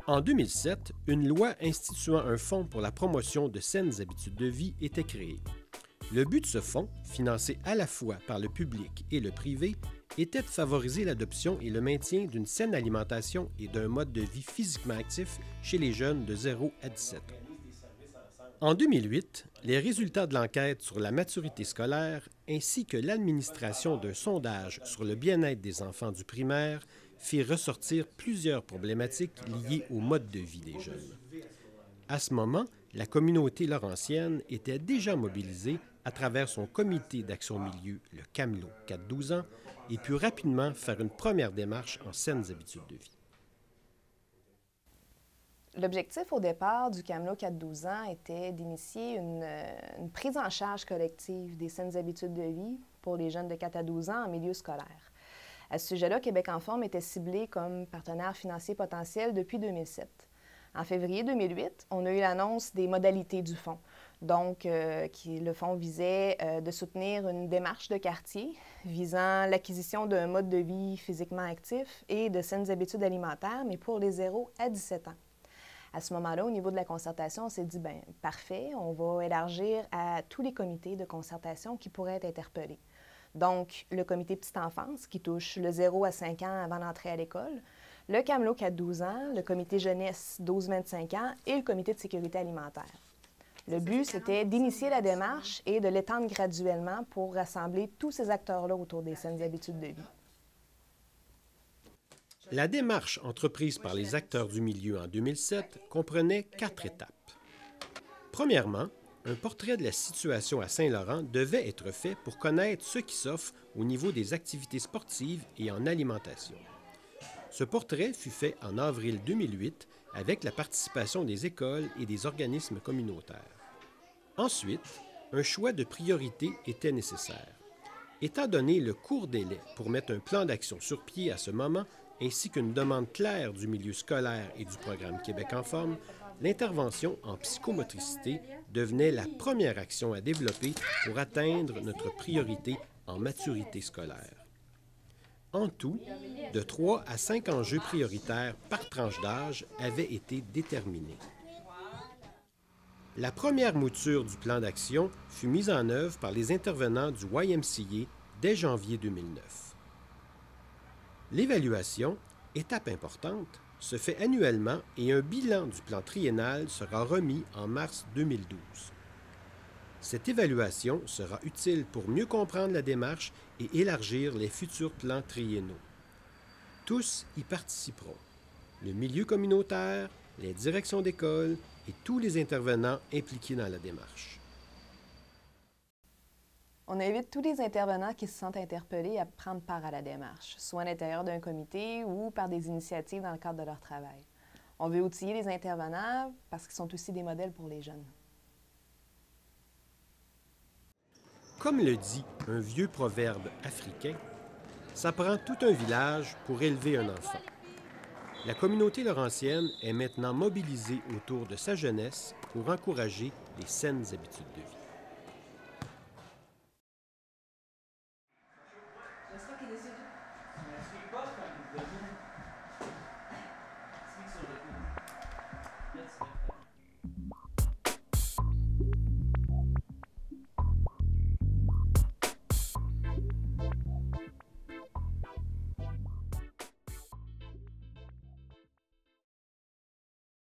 En 2007, une loi instituant un fonds pour la promotion de saines habitudes de vie était créée. Le but de ce fonds, financé à la fois par le public et le privé, était de favoriser l'adoption et le maintien d'une saine alimentation et d'un mode de vie physiquement actif chez les jeunes de 0 à 17 ans. En 2008, les résultats de l'enquête sur la maturité scolaire ainsi que l'administration d'un sondage sur le bien-être des enfants du primaire firent ressortir plusieurs problématiques liées au mode de vie des jeunes. À ce moment, la communauté laurentienne était déjà mobilisée à travers son comité d'action milieu, le CAMLO 4-12 ans, et put rapidement faire une première démarche en saines habitudes de vie. L'objectif au départ du CAMLO 4-12 ans était d'initier une prise en charge collective des saines habitudes de vie pour les jeunes de 4 à 12 ans en milieu scolaire. À ce sujet-là, Québec en forme était ciblé comme partenaire financier potentiel depuis 2007. En février 2008, on a eu l'annonce des modalités du fonds. Donc, le fonds visait de soutenir une démarche de quartier visant l'acquisition d'un mode de vie physiquement actif et de saines habitudes alimentaires, mais pour les 0 à 17 ans. À ce moment-là, au niveau de la concertation, on s'est dit, bien, parfait, on va élargir à tous les comités de concertation qui pourraient être interpellés. Donc, le comité petite enfance, qui touche le 0 à 5 ans avant l'entrée à l'école, le CAMLO 4-12 ans, le comité jeunesse 12-25 ans et le comité de sécurité alimentaire. Le but, c'était d'initier la démarche et de l'étendre graduellement pour rassembler tous ces acteurs-là autour des saines habitudes de vie. La démarche entreprise par les acteurs du milieu en 2007 comprenait 4 étapes. Premièrement, un portrait de la situation à Saint-Laurent devait être fait pour connaître ce qui s'offre au niveau des activités sportives et en alimentation. Ce portrait fut fait en avril 2008 avec la participation des écoles et des organismes communautaires. Ensuite, un choix de priorité était nécessaire. Étant donné le court délai pour mettre un plan d'action sur pied à ce moment, ainsi qu'une demande claire du milieu scolaire et du programme Québec en forme, l'intervention en psychomotricité devenait la première action à développer pour atteindre notre priorité en maturité scolaire. En tout, de 3 à 5 enjeux prioritaires par tranche d'âge avaient été déterminés. La première mouture du plan d'action fut mise en œuvre par les intervenants du YMCA dès janvier 2009. L'évaluation, étape importante, se fait annuellement et un bilan du plan triennal sera remis en mars 2012. Cette évaluation sera utile pour mieux comprendre la démarche et élargir les futurs plans triennaux. Tous y participeront, le milieu communautaire, les directions d'école et tous les intervenants impliqués dans la démarche. On invite tous les intervenants qui se sentent interpellés à prendre part à la démarche, soit à l'intérieur d'un comité ou par des initiatives dans le cadre de leur travail. On veut outiller les intervenants parce qu'ils sont aussi des modèles pour les jeunes. Comme le dit un vieux proverbe africain, ça prend tout un village pour élever un enfant. La communauté laurentienne est maintenant mobilisée autour de sa jeunesse pour encourager les saines habitudes de vie.